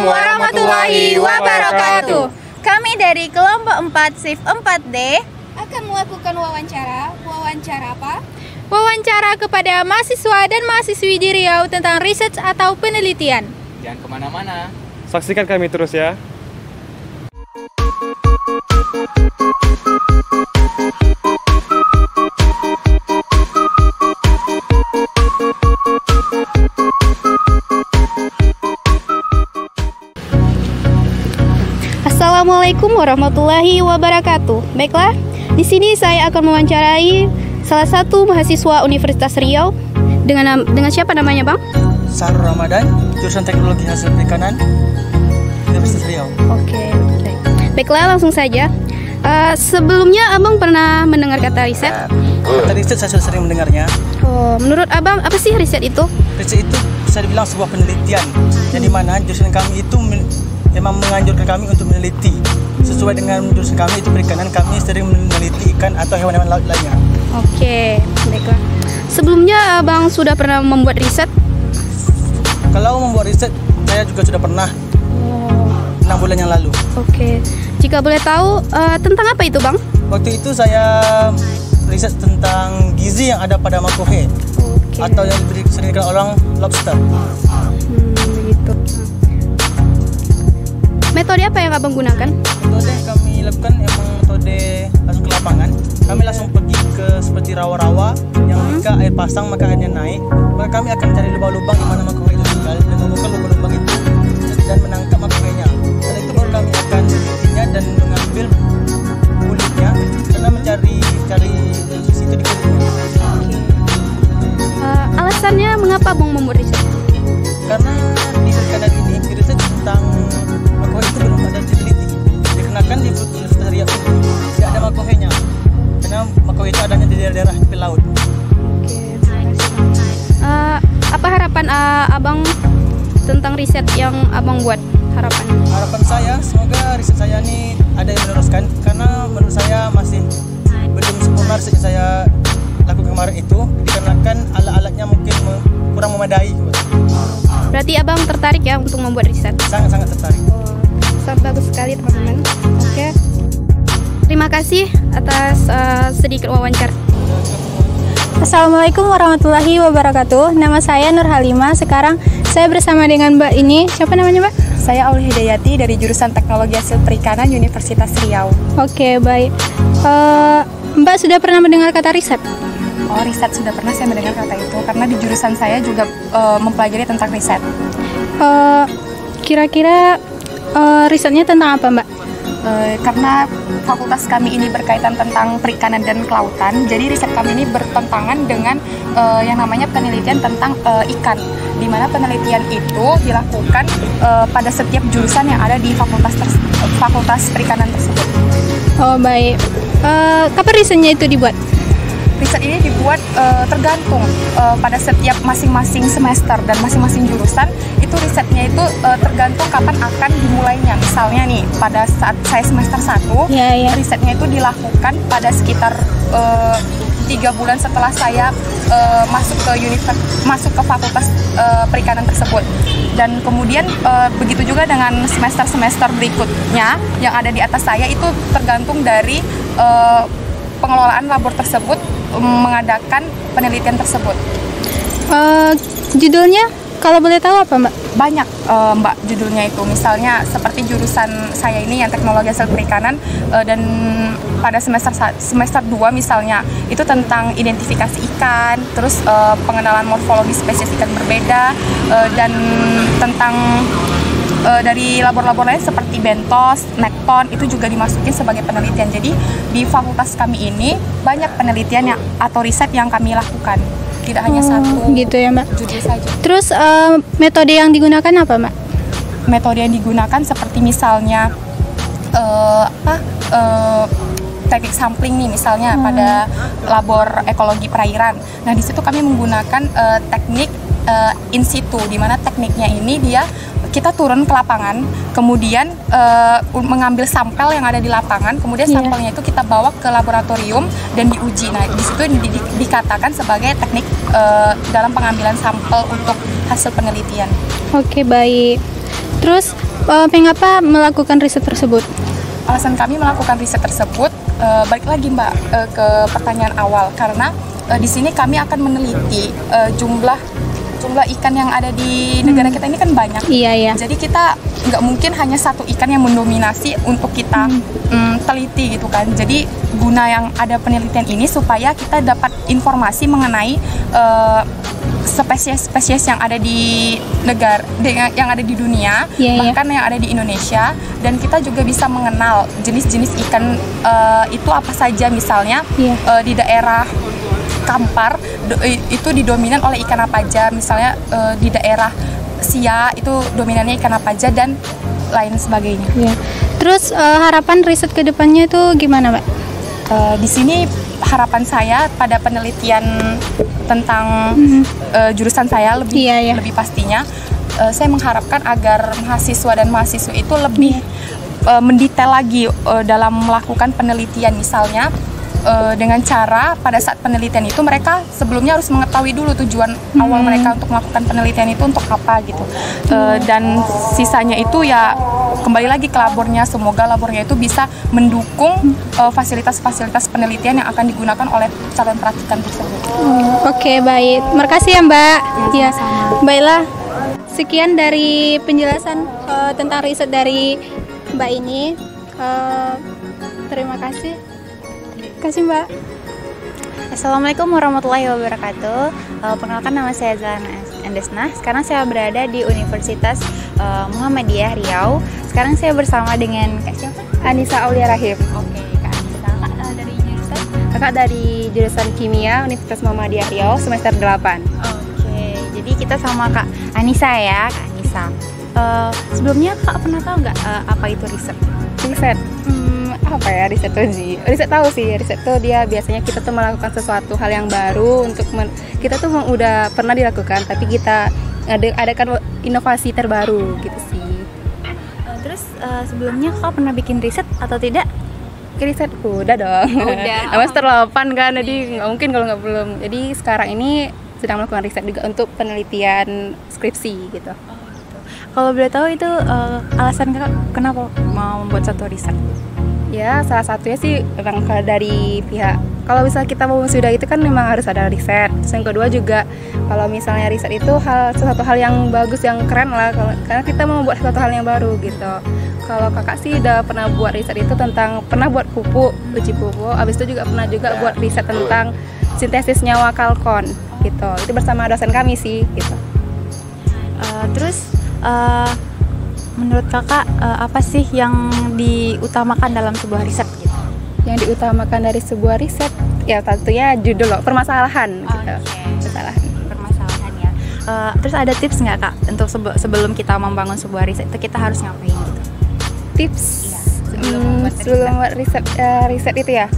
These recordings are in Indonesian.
warahmatullahi wabarakatuh. Kami dari kelompok 4 SIF 4D akan melakukan wawancara. Wawancara apa? Wawancara kepada mahasiswa dan mahasiswi di Riau tentang riset atau penelitian. Jangan kemana-mana. Saksikan kami terus ya. Assalamualaikum warahmatullahi wabarakatuh. Baiklah, di sini saya akan mewawancarai salah satu mahasiswa Universitas Riau dengan siapa namanya, Bang? Sahrul Ramadan, jurusan Teknologi Hasil Perikanan, Universitas Riau. Oke, baik. Baiklah, langsung saja. Sebelumnya Abang pernah mendengar kata riset? Kata riset saya sudah sering mendengarnya. Oh, menurut Abang apa sih riset itu? Riset itu bisa dibilang sebuah penelitian, yang dimana jurusan kami itu memang menganjurkan kami untuk meneliti. Sesuai dengan jurusan kami itu perikanan, kami sering meneliti ikan atau hewan-hewan laut lainnya. Oke, baiklah. Sebelumnya Abang sudah pernah membuat riset? Kalau membuat riset, saya juga sudah pernah 6 bulan yang lalu. Oke, jika boleh tahu tentang apa itu, Bang? Waktu itu saya riset tentang gizi yang ada pada makohe, atau yang sering dikenal orang lobster. Begitu. Metode apa yang Abang gunakan? Metode yang kami lakukan emang metode langsung ke lapangan. Kami langsung pergi ke seperti rawa-rawa yang jika air pasang maka airnya naik. Maka kami akan cari lubang-lubang di mana makohe itu tinggal dan membuka lubang-lubang itu dan menangkap makohenya. Setelah itu baru kami akan menelitinya dan mengambil kulitnya karena mencari di situ di kulitnya. Alasannya mengapa Bang membuat riset? Karena di perikanan ini riset tentang makohe itu belum ada diteliti. Dikarenakan di Universitas Riau itu tidak ada makohenya, karena makohe itu adanya di daerah-daerah tepi laut. Apa harapan Abang tentang riset yang Abang buat? Harapan saya semoga riset saya ini ada yang meneruskan, karena menurut saya masih belum sempurna riset yang saya lakukan kemarin itu, dikarenakan alat-alatnya mungkin kurang memadai. Berarti Abang tertarik ya untuk membuat riset? Sangat-sangat tertarik. Sangat bagus sekali, teman-teman. Oke. Terima kasih atas sedikit wawancara. Assalamualaikum warahmatullahi wabarakatuh. Nama saya Nur Halimah. Sekarang saya bersama dengan Mbak ini. Siapa namanya, Mbak? Saya Aulia Hidayati dari jurusan Teknologi Hasil Perikanan Universitas Riau. Oke, baik. Mbak sudah pernah mendengar kata riset? Oh, riset sudah pernah saya mendengar kata itu karena di jurusan saya juga mempelajari tentang riset. Kira-kira risetnya tentang apa, Mbak? Karena fakultas kami ini berkaitan tentang perikanan dan kelautan, jadi riset kami ini bertentangan dengan yang namanya penelitian tentang ikan, di mana penelitian itu dilakukan pada setiap jurusan yang ada di fakultas perikanan tersebut. Oh, baik. Kapan risetnya itu dibuat? Riset ini dibuat tergantung pada setiap masing-masing semester dan masing-masing jurusan. Itu risetnya itu tergantung kapan akan dimulainya. Misalnya nih, pada saat saya semester 1, risetnya itu dilakukan pada sekitar 3 bulan setelah saya masuk ke fakultas perikanan tersebut. Dan kemudian begitu juga dengan semester-semester berikutnya yang ada di atas saya, itu tergantung dari pengelolaan labor tersebut mengadakan penelitian tersebut. Judulnya kalau boleh tahu apa, Mbak? Banyak, Mbak, judulnya itu. Misalnya seperti jurusan saya ini yang Teknologi Hasil Perikanan, dan pada semester 2 misalnya itu tentang identifikasi ikan, terus pengenalan morfologi spesies ikan berbeda, dan tentang dari labor-labor lain seperti bentos, nekton, itu juga dimasukin sebagai penelitian. Jadi di fakultas kami ini banyak penelitian atau riset yang kami lakukan, tidak hanya satu gitu ya, Mbak, judul saja. Terus metode yang digunakan apa, Mbak? Metode yang digunakan seperti misalnya teknik sampling nih, misalnya pada labor ekologi perairan. Nah, di situ kami menggunakan teknik in situ, di mana tekniknya ini kita turun ke lapangan, kemudian mengambil sampel yang ada di lapangan, kemudian sampelnya itu kita bawa ke laboratorium dan diuji. Nah, di situ dikatakan sebagai teknik dalam pengambilan sampel untuk hasil penelitian. Oke, baik. Terus mengapa melakukan riset tersebut? Alasan kami melakukan riset tersebut, balik lagi Mbak ke pertanyaan awal, karena di sini kami akan meneliti jumlah ikan yang ada di negara kita ini kan banyak. Iya. Jadi kita nggak mungkin hanya satu ikan yang mendominasi untuk kita teliti gitu kan. Jadi guna yang ada penelitian ini supaya kita dapat informasi mengenai spesies-spesies yang ada di negara, yang ada di dunia, bahkan yang ada di Indonesia, dan kita juga bisa mengenal jenis-jenis ikan itu apa saja. Misalnya di daerah Kampar itu didominan oleh ikan apa aja, misalnya di daerah Siak itu dominannya ikan apa aja, dan lain sebagainya. Terus harapan riset kedepannya itu gimana, Mbak? Di sini harapan saya pada penelitian tentang jurusan saya lebih pastinya, saya mengharapkan agar mahasiswa dan mahasiswa itu lebih mendetail lagi dalam melakukan penelitian. Misalnya dengan cara pada saat penelitian itu mereka sebelumnya harus mengetahui dulu tujuan awal mereka untuk melakukan penelitian itu untuk apa gitu, dan sisanya itu ya kembali lagi ke labornya. Semoga labornya itu bisa mendukung fasilitas-fasilitas penelitian yang akan digunakan oleh calon praktikan tersebut. Oke, baik. Makasih ya Mbak. Ya, baiklah. Sekian dari penjelasan tentang riset dari Mbak ini. Terima kasih. Kasih Mbak. Assalamualaikum warahmatullahi wabarakatuh. Perkenalkan, nama saya Zalana Andesna. Sekarang saya berada di Universitas Muhammadiyah Riau. Sekarang saya bersama dengan Kak siapa? Anissa Aulia Rahim. Oke, Kak Anissa. Kak dari jurusan? Kakak dari jurusan Kimia Universitas Muhammadiyah Riau semester 8. Oke, jadi kita sama Kak Anissa ya, Kak Anissa. Sebelumnya Kak pernah tahu nggak apa itu riset? Riset. Apa ya riset tuh sih? Riset tahu sih. Riset tuh dia biasanya kita tuh melakukan sesuatu hal yang baru untuk kita tuh udah pernah dilakukan, tapi kita adakan inovasi terbaru gitu sih. Terus sebelumnya Kak pernah bikin riset atau tidak? Riset udah dong. Udah. Semester 8 kan, jadi nggak mungkin kalau nggak belum. Jadi sekarang ini sedang melakukan riset juga untuk penelitian skripsi gitu. Kalau boleh tahu itu alasan Kakak kenapa mau membuat satu riset? Ya, salah satunya sih memang dari pihak, kalau misalnya kita mau wisuda itu kan memang harus ada riset. Terus yang kedua juga kalau misalnya riset itu sesuatu hal yang bagus, yang keren lah, karena kita mau buat sesuatu hal yang baru gitu. Kalau kakak sih udah pernah buat riset itu pernah buat pupuk, uji pupuk. Abis itu juga pernah buat riset tentang sintesis nyawa kalkon gitu. Itu bersama dosen kami sih gitu. Menurut kakak apa sih yang diutamakan dalam sebuah riset gitu? Yang diutamakan dari sebuah riset ya tentunya judul loh, permasalahan gitu. Permasalahan ya. Terus ada tips nggak Kak untuk sebelum kita membangun sebuah riset itu kita harus ngapain gitu? Tips sebelum buat riset itu ya.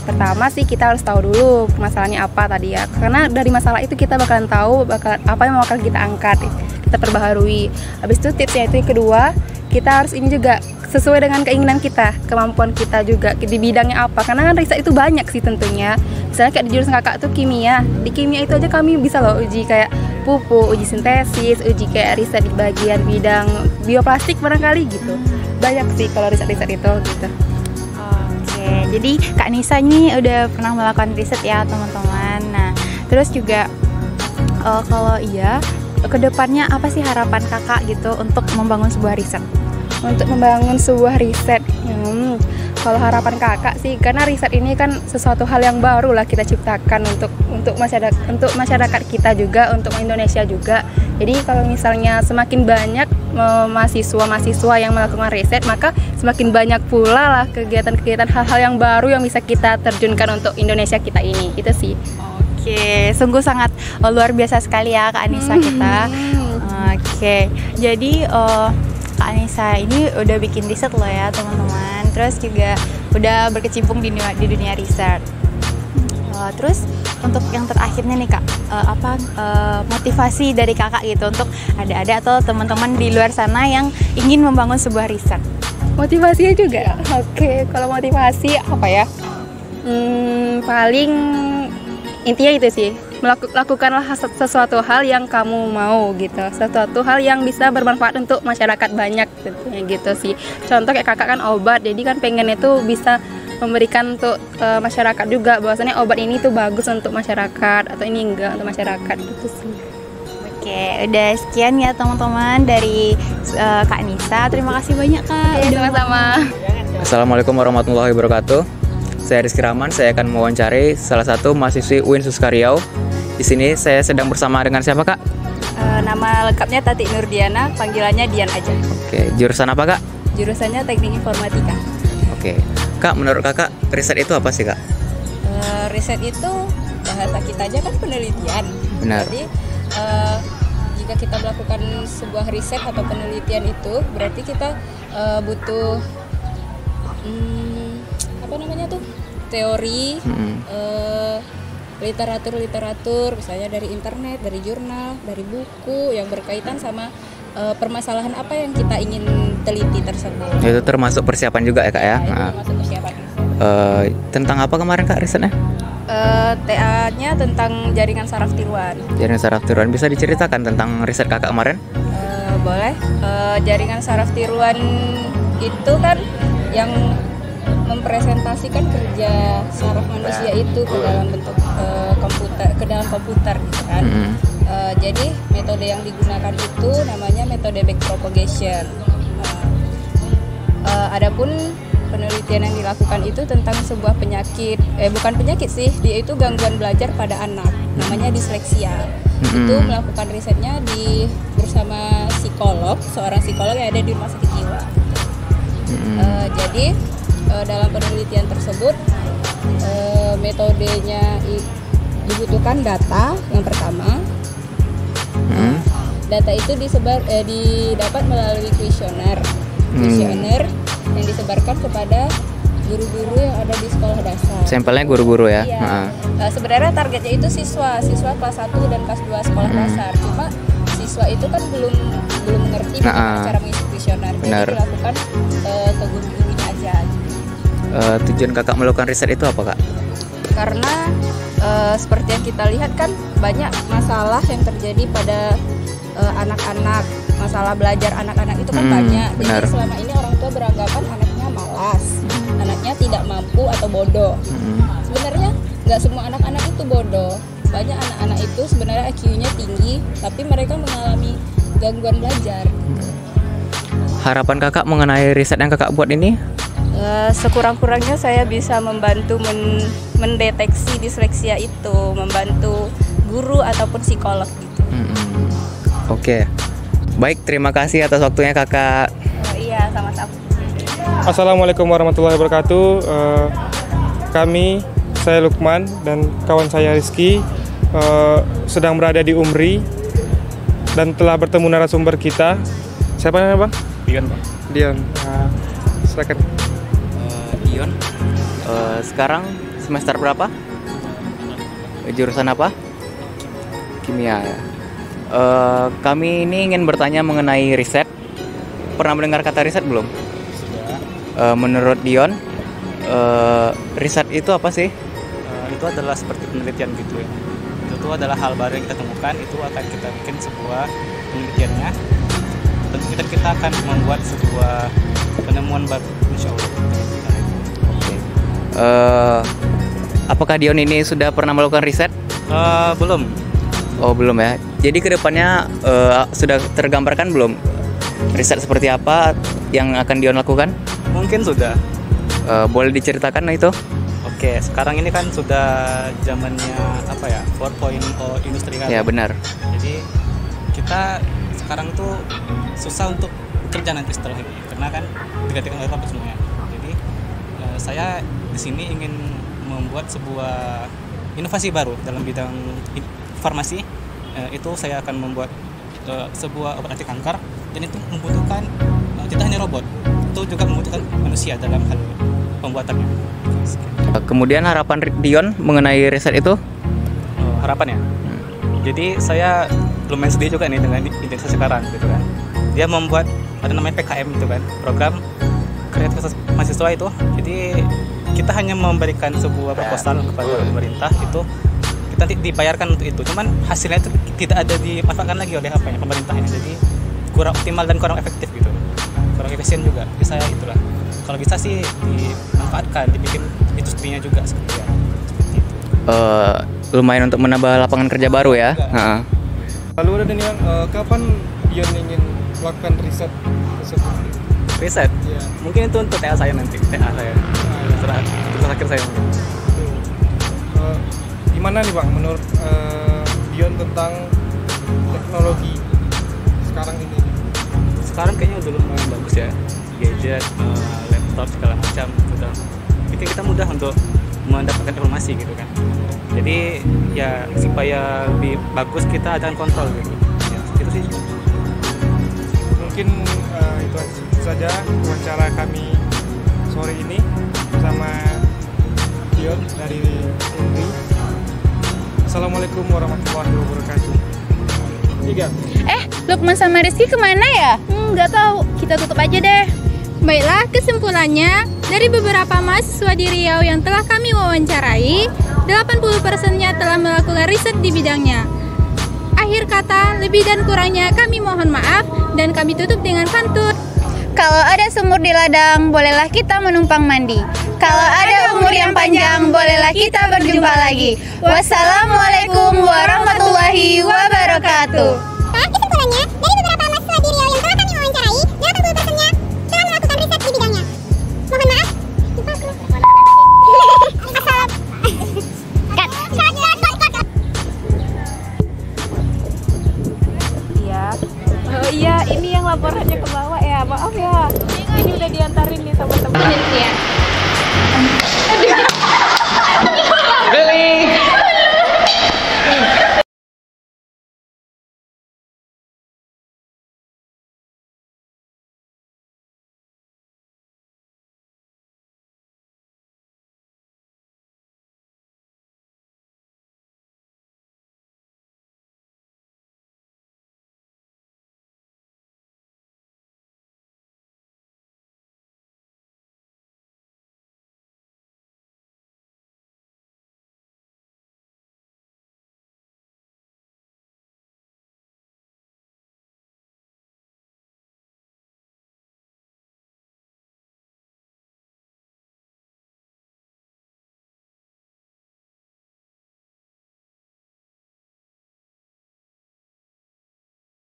Pertama sih kita harus tahu dulu permasalahannya apa tadi ya. Karena dari masalah itu kita bakalan tahu apa yang bakal kita angkat, kita perbaharui. Habis itu tipsnya itu yang kedua, kita harus ini juga sesuai dengan keinginan kita, kemampuan kita juga di bidangnya apa. Karena kan riset itu banyak sih tentunya. Misalnya kayak di jurusan kakak tuh kimia. Di kimia itu aja kami bisa loh uji kayak pupuk, uji sintesis, uji kayak riset di bagian bidang bioplastik barangkali gitu. Banyak sih kalau riset-riset itu gitu. Jadi Kak Nisa ini udah pernah melakukan riset ya teman-teman. Nah, terus juga kalau iya, kedepannya apa sih harapan kakak gitu untuk membangun sebuah riset? Untuk membangun sebuah riset, kalau harapan kakak sih, karena riset ini kan sesuatu hal yang baru lah kita ciptakan untuk masyarakat kita juga, untuk Indonesia juga. Jadi kalau misalnya semakin banyak mahasiswa yang melakukan riset, maka semakin banyak pula lah kegiatan-kegiatan hal-hal yang baru yang bisa kita terjunkan untuk Indonesia kita ini. Itu sih. Oke, sungguh sangat luar biasa sekali ya Kak Anissa kita. Oke, jadi Kak Anissa ini udah bikin riset loh ya teman-teman. Terus juga udah berkecimpung di dunia riset. Terus untuk yang terakhirnya nih Kak, motivasi dari kakak gitu untuk adik-adik atau teman-teman di luar sana yang ingin membangun sebuah riset? Motivasinya juga? Oke, kalau motivasi apa ya? Paling intinya itu sih, lakukanlah sesuatu hal yang kamu mau gitu, sesuatu hal yang bisa bermanfaat untuk masyarakat banyak gitu sih. Contoh kayak kakak kan obat, jadi kan pengen itu bisa memberikan untuk masyarakat juga, bahwasannya obat ini tuh bagus untuk masyarakat atau ini enggak untuk masyarakat gitu sih. Oke, udah sekian ya teman-teman dari Kak Nisa. Terima kasih banyak Kak. Sama-sama. Assalamualaikum warahmatullahi wabarakatuh. Saya Rizky Rahman, saya akan mewawancari salah satu mahasiswi UIN Suska Riau. Di sini saya sedang bersama dengan siapa Kak? Nama lengkapnya Tati Nurdiana, panggilannya Dian aja. Oke, jurusan apa Kak? Jurusannya Teknik Informatika. Oke, Kak, menurut Kakak riset itu apa sih Kak? Riset itu bahasa kita aja kan penelitian. Benar. Jadi jika kita melakukan sebuah riset atau penelitian itu berarti kita butuh apa namanya tuh teori, literatur misalnya dari internet, dari jurnal, dari buku yang berkaitan sama permasalahan apa yang kita ingin teliti tersebut. Itu termasuk persiapan juga ya Kak ya? Itu termasuk persiapan. Tentang apa kemarin Kak risetnya? TA-nya tentang jaringan saraf tiruan. Jaringan saraf tiruan, bisa diceritakan tentang riset Kakak kemarin? Boleh. Jaringan saraf tiruan itu kan yang mempresentasikan kerja saraf manusia itu ke dalam bentuk komputer gitu kan. Jadi metode yang digunakan itu namanya metode backpropagation. Adapun penelitian yang dilakukan itu tentang sebuah penyakit, bukan penyakit sih, dia itu gangguan belajar pada anak, namanya disleksia. Itu melakukan risetnya bersama psikolog, seorang psikolog yang ada di rumah sakit jiwa. Jadi dalam penelitian tersebut metodenya dibutuhkan data yang pertama. Data itu didapat melalui kuesioner yang disebarkan kepada guru-guru yang ada di sekolah dasar. Sampelnya guru-guru ya? Iya. Sebenarnya targetnya itu siswa kelas 1 dan kelas 2 sekolah dasar. Cuma siswa itu kan belum mengerti bagaimana cara mengisi kuesioner. Jadi dilakukan ke guru-gurunya aja. Tujuan Kakak melakukan riset itu apa Kak? Karena seperti yang kita lihat kan banyak masalah yang terjadi pada anak-anak, masalah belajar anak-anak itu kan banyak. Jadi selama ini orang tua beranggapan anaknya malas, anaknya tidak mampu atau bodoh. Sebenarnya nggak semua anak-anak itu bodoh. Banyak anak-anak itu sebenarnya IQ-nya tinggi, tapi mereka mengalami gangguan belajar. Harapan Kakak mengenai riset yang Kakak buat ini? Sekurang-kurangnya saya bisa membantu mendeteksi disleksia itu, membantu guru ataupun psikolog gitu. Oke, baik, terima kasih atas waktunya Kakak. Iya, sama-sama. Assalamualaikum warahmatullahi wabarakatuh. Saya Lukman dan kawan saya Rizky sedang berada di UMRI dan telah bertemu narasumber kita. Siapa namanya Bang? Dion Bang. Dion. Silakan. Dion, sekarang semester berapa? Jurusan apa? Kimia ya. Kami ini ingin bertanya mengenai riset. Pernah mendengar kata riset belum? Sudah. Menurut Dion, riset itu apa sih? Itu adalah seperti penelitian gitu ya. Itu adalah hal baru yang kita temukan, itu akan kita bikin sebuah penelitiannya. Tentu kita akan membuat sebuah penemuan baru, insya Allah. Apakah Dion ini sudah pernah melakukan riset? Belum. Oh, belum ya. Jadi kedepannya sudah tergambarkan belum riset seperti apa yang akan Dion lakukan? Mungkin sudah. Boleh diceritakan itu? Oke, sekarang ini kan sudah zamannya 4.0 industri kan. Ya, benar. Jadi kita sekarang tuh susah untuk bekerja nanti setelah ini, karena kan digantikan oleh robot semuanya. Jadi saya di sini ingin membuat sebuah inovasi baru dalam bidang farmasi. Itu saya akan membuat sebuah obat anti kanker, dan itu membutuhkan tidak hanya robot, itu juga membutuhkan manusia dalam hal pembuatannya. Kemudian harapan Dion mengenai riset itu? Harapannya. Jadi saya lumayan sedih juga nih dengan Indonesia sekarang gitu kan. Dia membuat ada namanya PKM itu kan, program kreativitas mahasiswa itu. Jadi kita hanya memberikan sebuah proposal kepada pemerintah, itu kita dibayarkan untuk itu, cuman hasilnya itu tidak ada dimanfaatkan lagi oleh pemerintahnya, jadi kurang optimal dan kurang efektif gitu, kurang efisien juga. Jadi saya itulah, kalau bisa sih dimanfaatkan, dibikin industrinya juga seperti itu. Lumayan untuk menambah lapangan kerja baru ya. Lalu ada niat kapan Dion ingin melakukan riset tersebut? Riset? Iya. Mungkin itu untuk TA saya nanti, TA saya. Terus akhir saya mungkin. Gimana nih Bang menurut Dion tentang teknologi sekarang ini? Sekarang kayaknya udah lumayan bagus ya, gadget, laptop segala macam udah bikin kita mudah untuk mendapatkan informasi gitu kan. Jadi ya supaya lebih bagus kita ada kontrol gitu. Ya, itu sih. Mungkin itu saja wawancara kami sore ini bersama Dion dari UNRI. Assalamualaikum warahmatullahi wabarakatuh. 3. Lukman sama Rizky kemana ya? Nggak tahu, kita tutup aja deh. Baiklah, kesimpulannya, dari beberapa mahasiswa di Riau yang telah kami wawancarai, 80%-nya telah melakukan riset di bidangnya. Akhir kata, lebih dan kurangnya kami mohon maaf, dan kami tutup dengan pantun. Kalau ada sumur di ladang, bolehlah kita menumpang mandi. Kalau ada umur yang panjang, bolehlah kita berjumpa lagi. Wassalamualaikum warahmatullahi wabarakatuh. Kesimpulannya, dari beberapa mahasiswa di Riau yang telah kami wawancarai, 80%-nya telah melakukan riset di bidangnya. Mohon maaf. Iya, ini yang laporannya ke bawah ya. Maaf ya. Ini udah diantarin nih sama teman.